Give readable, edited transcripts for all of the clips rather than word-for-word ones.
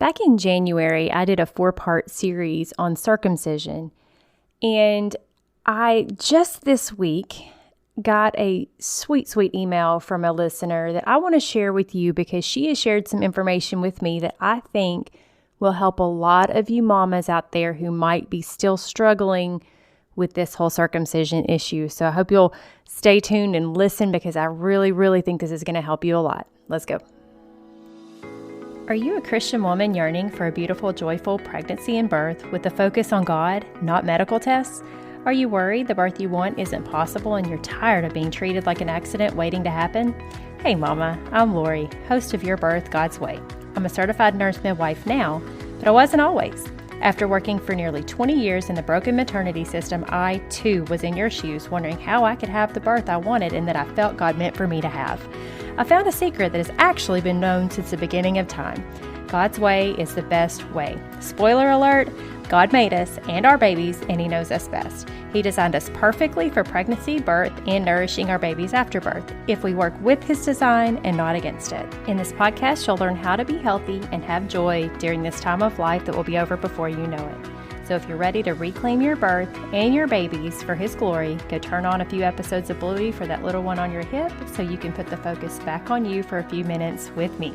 Back in January, I did a 4-part series on circumcision, and I just this week got a sweet email from a listener that I want to share with you because she has shared some information with me that I think will help a lot of you mamas out there who might be still struggling with this whole circumcision issue. So I hope you'll stay tuned and listen because I really think this is going to help you a lot. Let's go. Are you a Christian woman yearning for a beautiful, joyful pregnancy and birth with a focus on God, not medical tests? Are you worried the birth you want isn't possible and you're tired of being treated like an accident waiting to happen? Hey mama, I'm Lori, host of Your Birth God's Way. I'm a certified nurse-midwife now, but I wasn't always. After working for nearly 20 years in the broken maternity system, I too was in your shoes wondering how I could have the birth I wanted and that I felt God meant for me to have. I found a secret that has actually been known since the beginning of time. God's way is the best way. Spoiler alert, God made us and our babies, and He knows us best. He designed us perfectly for pregnancy, birth, and nourishing our babies after birth, if we work with His design and not against it. In this podcast, you'll learn how to be healthy and have joy during this time of life that will be over before you know it. So if you're ready to reclaim your birth and your babies for His glory, go turn on a few episodes of Bluey for that little one on your hip so you can put the focus back on you for a few minutes with me.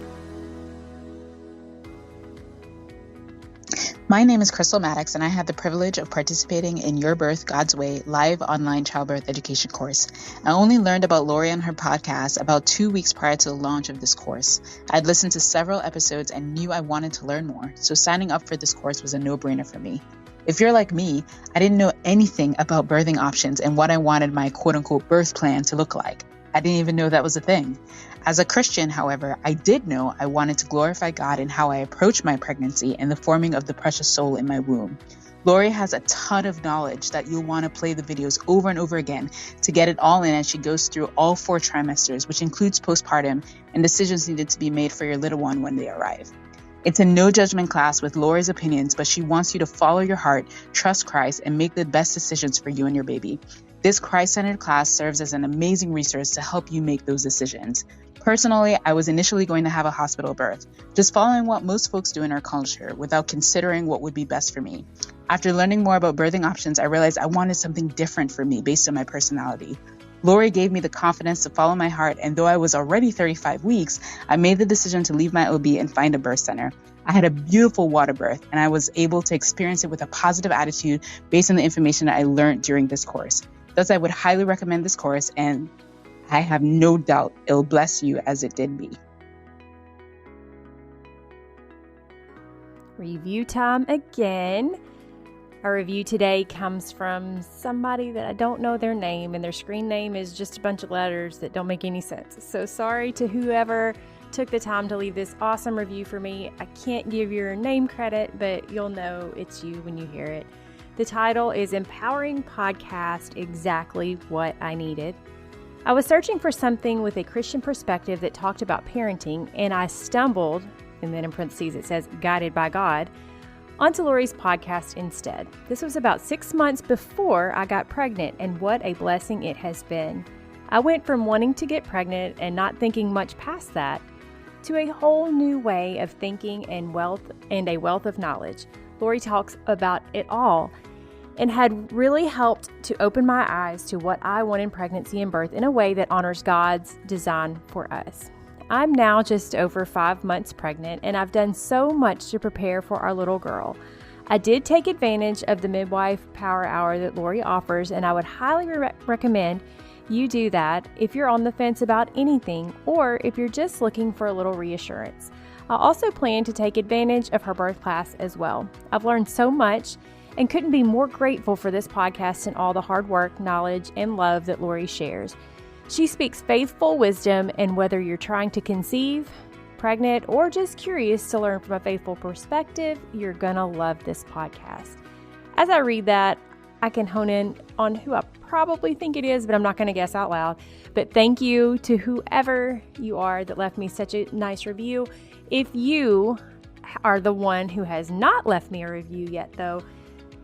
My name is Crystal Maddox, and I had the privilege of participating in Your Birth God's Way live online childbirth education course. I only learned about Lori and her podcast about 2 weeks prior to the launch of this course. I'd listened to several episodes and knew I wanted to learn more, so signing up for this course was a no-brainer for me. If you're like me, I didn't know anything about birthing options and what I wanted my quote-unquote birth plan to look like. I didn't even know that was a thing. As a Christian, however, I did know I wanted to glorify God in how I approach my pregnancy and the forming of the precious soul in my womb. Lori has a ton of knowledge that you'll want to play the videos over and over again to get it all in as she goes through all 4 trimesters, which includes postpartum and decisions needed to be made for your little one when they arrive. It's a no judgment class with Lori's opinions, but she wants you to follow your heart, trust Christ, and make the best decisions for you and your baby. This Christ-centered class serves as an amazing resource to help you make those decisions. Personally, I was initially going to have a hospital birth, just following what most folks do in our culture without considering what would be best for me. After learning more about birthing options, I realized I wanted something different for me based on my personality. Lori gave me the confidence to follow my heart, and though I was already 35 weeks, I made the decision to leave my OB and find a birth center. I had a beautiful water birth, and I was able to experience it with a positive attitude based on the information that I learned during this course. Thus, I would highly recommend this course, and I have no doubt it'll bless you as it did me. Review time again. Our review today comes from somebody that I don't know their name, and their screen name is just a bunch of letters that don't make any sense. So sorry to whoever took the time to leave this awesome review for me. I can't give your name credit, but you'll know it's you when you hear it. The title is Empowering Podcast, Exactly What I Needed. I was searching for something with a Christian perspective that talked about parenting, and I stumbled, and then in parentheses it says, guided by God, onto Lori's podcast instead. This was about 6 months before I got pregnant, and what a blessing it has been. I went from wanting to get pregnant and not thinking much past that to a whole new way of thinking and a wealth of knowledge. Lori talks about it all and had really helped to open my eyes to what I want in pregnancy and birth in a way that honors God's design for us. I'm now just over 5 months pregnant, and I've done so much to prepare for our little girl. I did take advantage of the midwife power hour that Lori offers, and I would highly recommend you do that if you're on the fence about anything or if you're just looking for a little reassurance. I also plan to take advantage of her birth class as well. I've learned so much and couldn't be more grateful for this podcast and all the hard work, knowledge, and love that Lori shares. She speaks faithful wisdom, and whether you're trying to conceive, pregnant, or just curious to learn from a faithful perspective, you're gonna love this podcast. As I read that, I can hone in on who I probably think it is, but I'm not gonna guess out loud. But thank you to whoever you are that left me such a nice review. If you are the one who has not left me a review yet, though,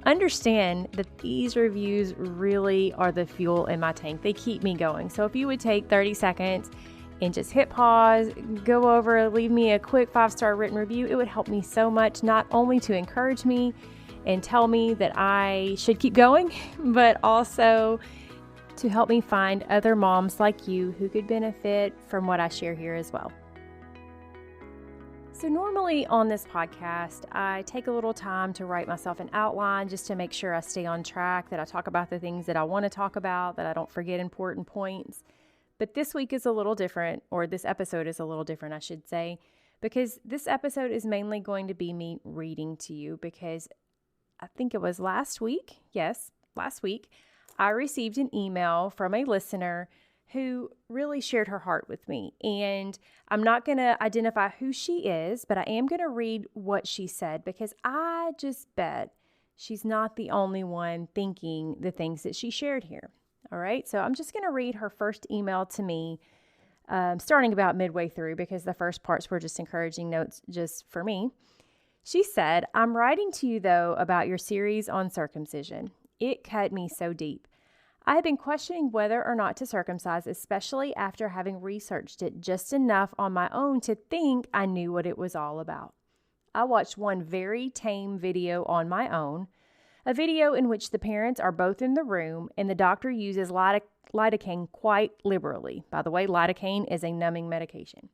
understand that these reviews really are the fuel in my tank. They keep me going. So if you would take 30 seconds and just hit pause, go over, leave me a quick 5-star written review. It would help me so much, not only to encourage me and tell me that I should keep going, but also to help me find other moms like you who could benefit from what I share here as well. So normally on this podcast, I take a little time to write myself an outline just to make sure I stay on track, that I talk about the things that I want to talk about, that I don't forget important points. But this week is a little different, or this episode is a little different, I should say, because this episode is mainly going to be me reading to you, because I think it was last week, I received an email from a listener who really shared her heart with me. And I'm not going to identify who she is, but I am going to read what she said, because I just bet she's not the only one thinking the things that she shared here. All right, so I'm just going to read her first email to me, starting about midway through, because the first parts were just encouraging notes just for me. She said, "I'm writing to you, though, about your series on circumcision. It cut me so deep. I have been questioning whether or not to circumcise, especially after having researched it just enough on my own to think I knew what it was all about. I watched one very tame video on my own, a video in which the parents are both in the room and the doctor uses lidocaine quite liberally. By the way, lidocaine is a numbing medication.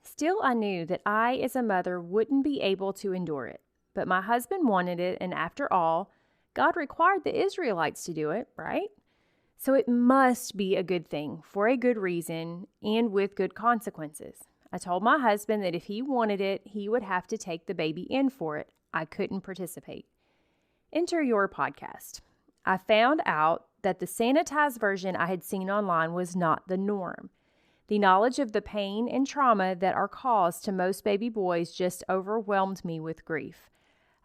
Still, I knew that I, as a mother, wouldn't be able to endure it. But my husband wanted it, and after all, God required the Israelites to do it, right? So it must be a good thing, for a good reason, and with good consequences. I told my husband that if he wanted it, he would have to take the baby in for it. I couldn't participate. Enter your podcast. I found out that the sanitized version I had seen online was not the norm. The knowledge of the pain and trauma that are caused to most baby boys just overwhelmed me with grief.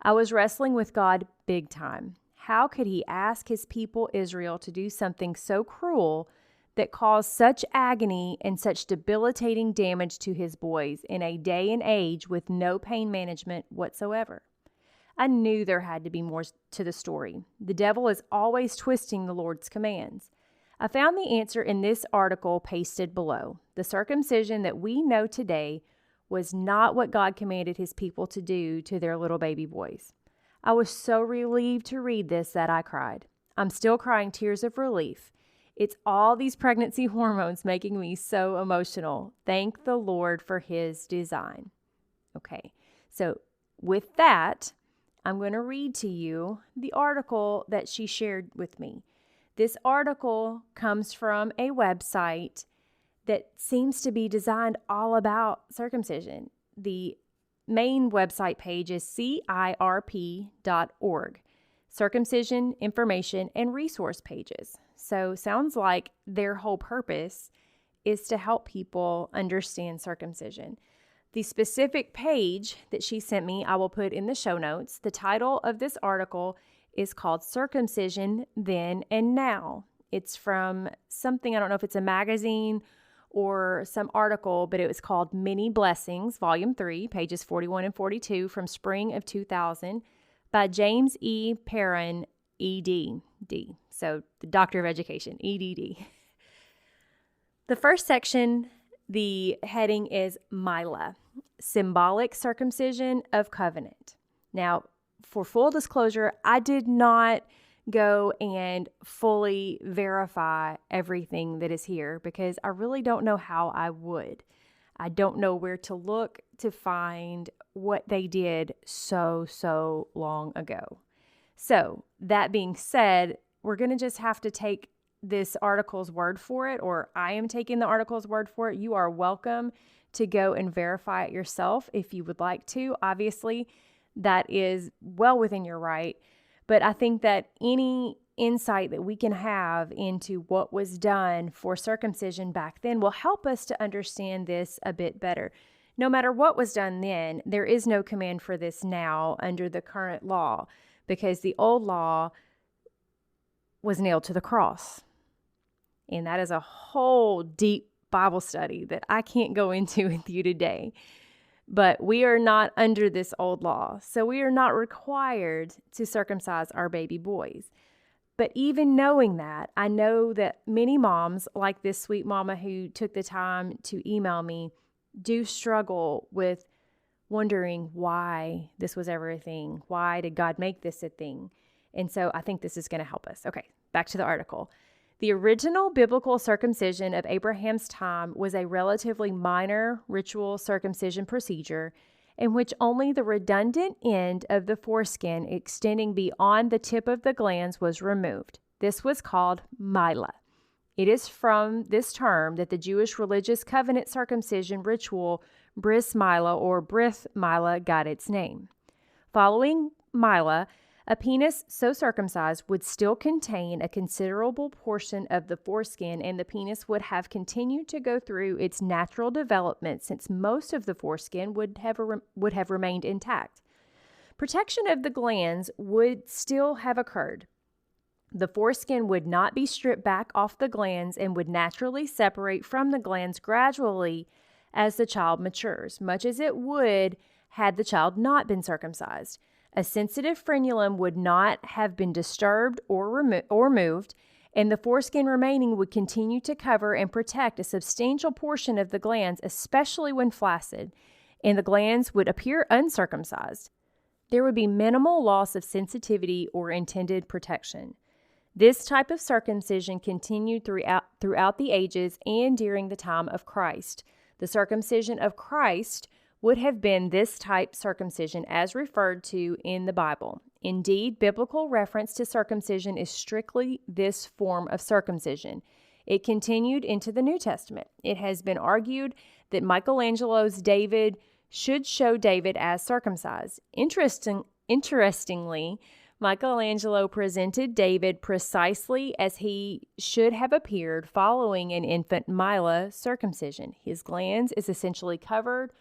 I was wrestling with God big time. How could he ask his people Israel to do something so cruel that caused such agony and such debilitating damage to his boys in a day and age with no pain management whatsoever? I knew there had to be more to the story. The devil is always twisting the Lord's commands. I found the answer in this article pasted below. The circumcision that we know today was not what God commanded his people to do to their little baby boys. I was so relieved to read this that I cried. I'm still crying tears of relief. It's all these pregnancy hormones making me so emotional. Thank the Lord for his design." Okay, so with that, I'm going to read to you the article that she shared with me. This article comes from a website that seems to be designed all about circumcision. The main website page is cirp.org, circumcision information and resource pages. So sounds like their whole purpose is to help people understand circumcision. The specific page that she sent me, I will put in the show notes. The title of this article is called Circumcision Then and Now. It's from something, I don't know if it's a magazine or some article, but it was called Many Blessings, Volume 3, pages 41 and 42 from spring of 2000 by James E. Perrin, ED.D. So the Doctor of Education, EDD. The first section, the heading is Mila, Symbolic Circumcision of Covenant. Now, for full disclosure, I did not go and fully verify everything that is here because I really don't know how I would. I don't know where to look to find what they did so long ago. So that being said, we're going to just have to take this article's word for it, or I am taking the article's word for it. You are welcome to go and verify it yourself if you would like to. Obviously, that is well within your right. But I think that any insight that we can have into what was done for circumcision back then will help us to understand this a bit better. No matter what was done then, there is no command for this now under the current law because the old law was nailed to the cross. And that is a whole deep Bible study that I can't go into with you today. But we are not under this old law, so we are not required to circumcise our baby boys. But even knowing that, I know that many moms, like this sweet mama who took the time to email me, do struggle with wondering why this was ever a thing. Why did God make this a thing? And so I think this is going to help us. Okay, back to the article. The original biblical circumcision of Abraham's time was a relatively minor ritual circumcision procedure in which only the redundant end of the foreskin extending beyond the tip of the glans was removed. This was called milah. It is from this term that the Jewish religious covenant circumcision ritual bris milah or brith milah got its name. Following milah, a penis so circumcised would still contain a considerable portion of the foreskin, and the penis would have continued to go through its natural development since most of the foreskin would have remained intact. Protection of the glands would still have occurred. The foreskin would not be stripped back off the glands and would naturally separate from the glands gradually as the child matures, much as it would had the child not been circumcised. A sensitive frenulum would not have been disturbed or moved, and the foreskin remaining would continue to cover and protect a substantial portion of the glands, especially when flaccid, and the glands would appear uncircumcised. There would be minimal loss of sensitivity or intended protection. This type of circumcision continued throughout the ages and during the time of Christ. The circumcision of Christ would have been this type circumcision as referred to in the Bible. Indeed, biblical reference to circumcision is strictly this form of circumcision. It continued into the New Testament. It has been argued that Michelangelo's David should show David as circumcised. Interestingly, Michelangelo presented David precisely as he should have appeared following an infant milah circumcision. His glans is essentially covered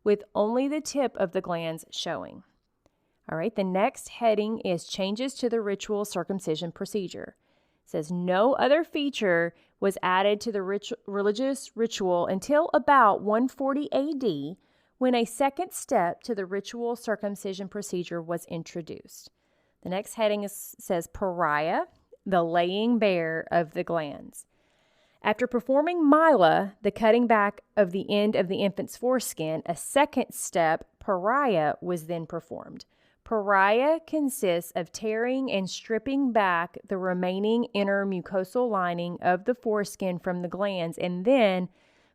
with only the tip of the glans showing. All right, the next heading is changes to the ritual circumcision procedure. It says no other feature was added to the religious ritual until about 140 AD, when a second step to the ritual circumcision procedure was introduced. The next heading says pariah, the laying bare of the glands. After performing milah, the cutting back of the end of the infant's foreskin, a second step, pariah, was then performed. Pariah consists of tearing and stripping back the remaining inner mucosal lining of the foreskin from the glands, and then,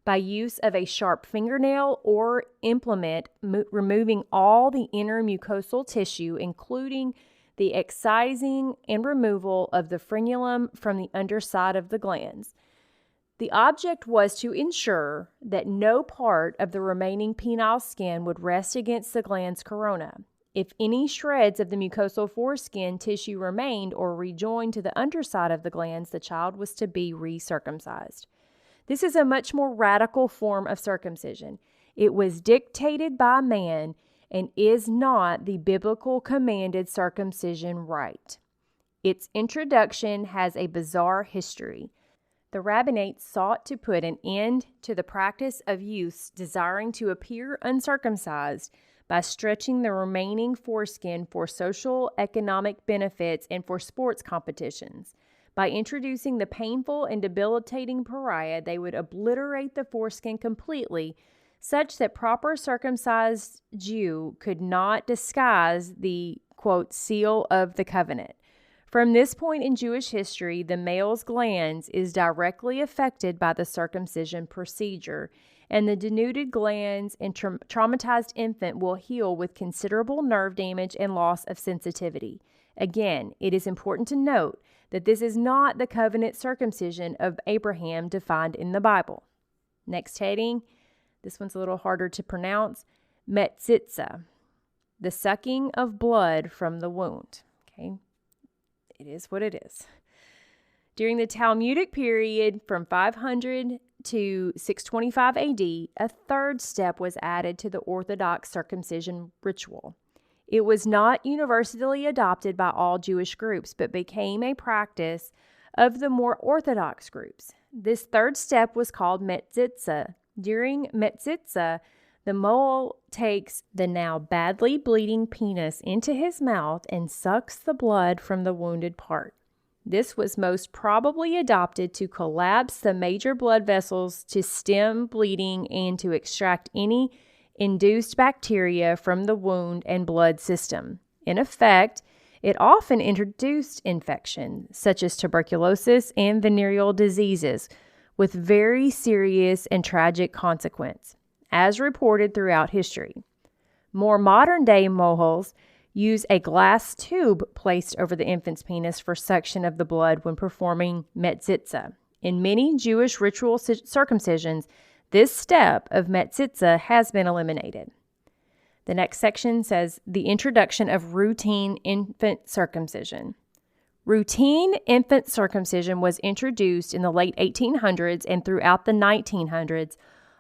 by use of a sharp fingernail or implement, removing all the inner mucosal tissue, including the excising and removal of the frenulum from the underside of the glands. The object was to ensure that no part of the remaining penile skin would rest against the gland's corona. If any shreds of the mucosal foreskin tissue remained or rejoined to the underside of the glands, the child was to be recircumcised. This is a much more radical form of circumcision. It was dictated by man and is not the biblical commanded circumcision rite. Its introduction has a bizarre history. The rabbinate sought to put an end to the practice of youths desiring to appear uncircumcised by stretching the remaining foreskin for social, economic benefits and for sports competitions. By introducing the painful and debilitating pariah, they would obliterate the foreskin completely, such that proper circumcised Jew could not disguise the, quote, seal of the covenant. From this point in Jewish history, the male's glans is directly affected by the circumcision procedure, and the denuded glans and traumatized infant will heal with considerable nerve damage and loss of sensitivity. Again, it is important to note that this is not the covenant circumcision of Abraham defined in the Bible. Next heading, this one's a little harder to pronounce, metzitza, the sucking of blood from the wound. Okay. It is what it is. During the Talmudic period from 500 to 625 AD, a third step was added to the Orthodox circumcision ritual. It was not universally adopted by all Jewish groups, but became a practice of the more Orthodox groups. This third step was called metzitza. During metzitza, the mole takes the now badly bleeding penis into his mouth and sucks the blood from the wounded part. This was most probably adopted to collapse the major blood vessels to stem bleeding and to extract any induced bacteria from the wound and blood system. In effect, it often introduced infection, such as tuberculosis and venereal diseases, with very serious and tragic consequence, as reported throughout history. More modern-day mohuls use a glass tube placed over the infant's penis for suction of the blood when performing metzitza. In many Jewish ritual circumcisions, this step of metzitza has been eliminated. The next section says the introduction of routine infant circumcision. Routine infant circumcision was introduced in the late 1800s and throughout the 1900s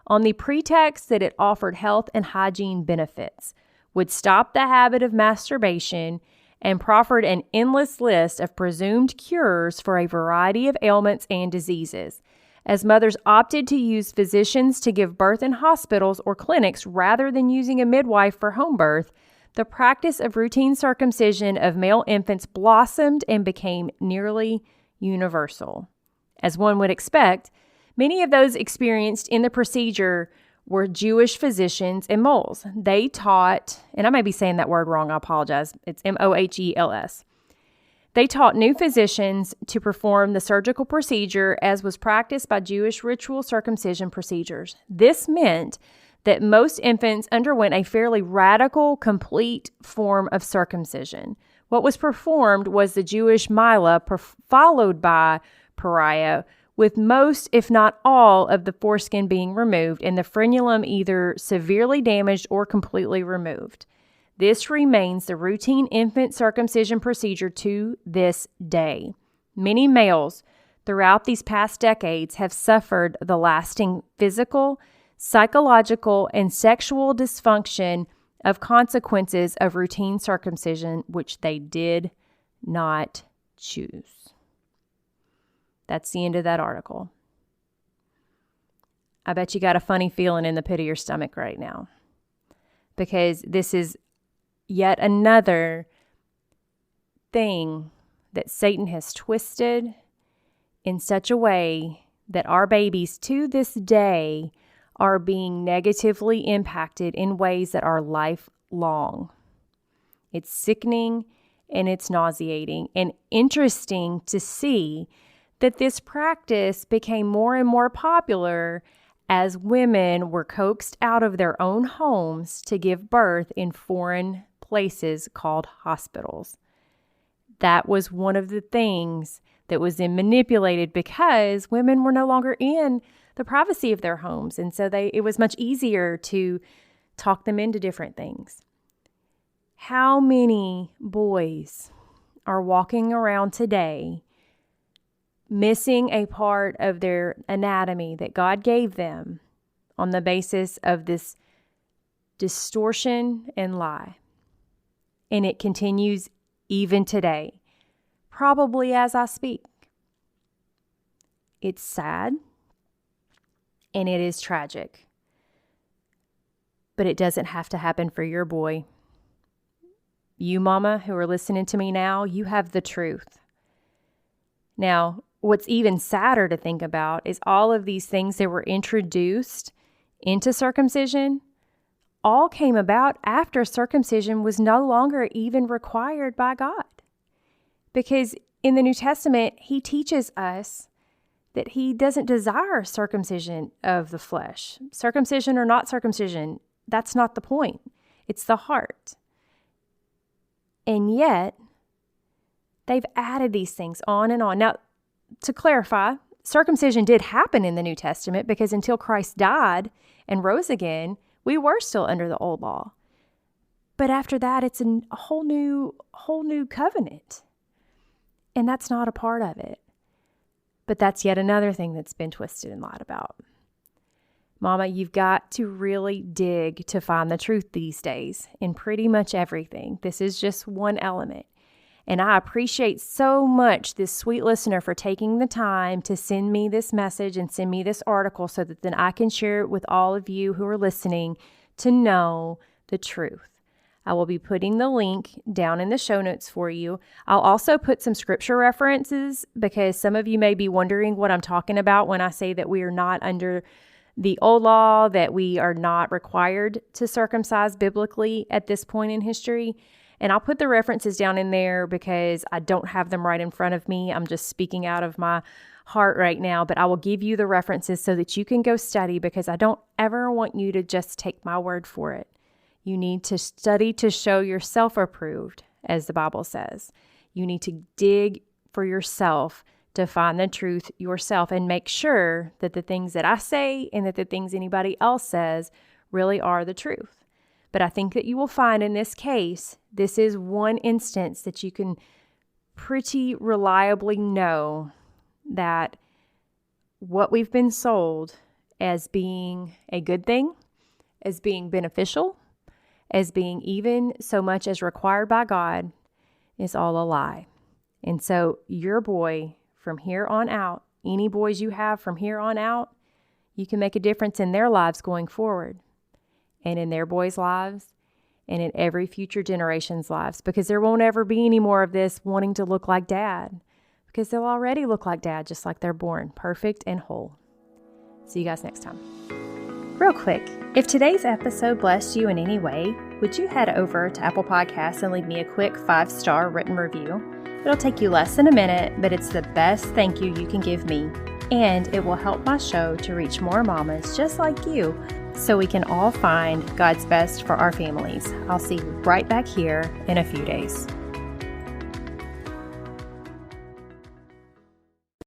on the pretext that it offered health and hygiene benefits, would stop the habit of masturbation, and proffered an endless list of presumed cures for a variety of ailments and diseases. As mothers opted to use physicians to give birth in hospitals or clinics rather than using a midwife for home birth, the practice of routine circumcision of male infants blossomed and became nearly universal. As one would expect, many of those experienced in the procedure were Jewish physicians and moles. They taught, and I may be saying that word wrong, I apologize, it's M-O-H-E-L-S. They taught new physicians to perform the surgical procedure as was practiced by Jewish ritual circumcision procedures. This meant that most infants underwent a fairly radical, complete form of circumcision. What was performed was the Jewish milah, followed by pariah, with most, if not all, of the foreskin being removed and the frenulum either severely damaged or completely removed. This remains the routine infant circumcision procedure to this day. Many males throughout these past decades have suffered the lasting physical, psychological, and sexual dysfunction of consequences of routine circumcision, which they did not choose. That's the end of that article. I bet you got a funny feeling in the pit of your stomach right now, because this is yet another thing that Satan has twisted in such a way that our babies to this day are being negatively impacted in ways that are lifelong. It's sickening and it's nauseating, and interesting to see that this practice became more and more popular as women were coaxed out of their own homes to give birth in foreign places called hospitals. That was one of the things that was then manipulated because women were no longer in the privacy of their homes, and so it was much easier to talk them into different things. How many boys are walking around today missing a part of their anatomy that God gave them on the basis of this distortion and lie? And it continues even today, probably as I speak. It's sad and it is tragic, but it doesn't have to happen for your boy. You, mama, who are listening to me now, you have the truth. Now, what's even sadder to think about is all of these things that were introduced into circumcision all came about after circumcision was no longer even required by God. Because in the New Testament, he teaches us that he doesn't desire circumcision of the flesh. Circumcision or not circumcision, that's not the point. It's the heart. And yet, they've added these things on and on. Now, to clarify, circumcision did happen in the New Testament because until Christ died and rose again, we were still under the old law. But after that, it's a whole new covenant. And that's not a part of it. But that's yet another thing that's been twisted and lied about. Mama, you've got to really dig to find the truth these days in pretty much everything. This is just one element. And I appreciate so much this sweet listener for taking the time to send me this message and send me this article so that then I can share it with all of you who are listening to know the truth. I will be putting the link down in the show notes for you. I'll also put some scripture references because some of you may be wondering what I'm talking about when I say that we are not under the old law, that we are not required to circumcise biblically at this point in history. And I'll put the references down in there because I don't have them right in front of me. I'm just speaking out of my heart right now, but I will give you the references so that you can go study, because I don't ever want you to just take my word for it. You need to study to show yourself approved, as the Bible says. You need to dig for yourself to find the truth yourself and make sure that the things that I say and that the things anybody else says really are the truth. But I think that you will find in this case, this is one instance that you can pretty reliably know that what we've been sold as being a good thing, as being beneficial, as being even so much as required by God, is all a lie. And so your boy from here on out, any boys you have from here on out, you can make a difference in their lives going forward, and in their boys' lives, and in every future generation's lives, because there won't ever be any more of this wanting to look like dad, because they'll already look like dad just like they're born, perfect and whole. See you guys next time. Real quick, if today's episode blessed you in any way, would you head over to Apple Podcasts and leave me a quick 5-star written review? It'll take you less than a minute, but it's the best thank you can give me, and it will help my show to reach more mamas just like you, so we can all find God's best for our families. I'll see you right back here in a few days.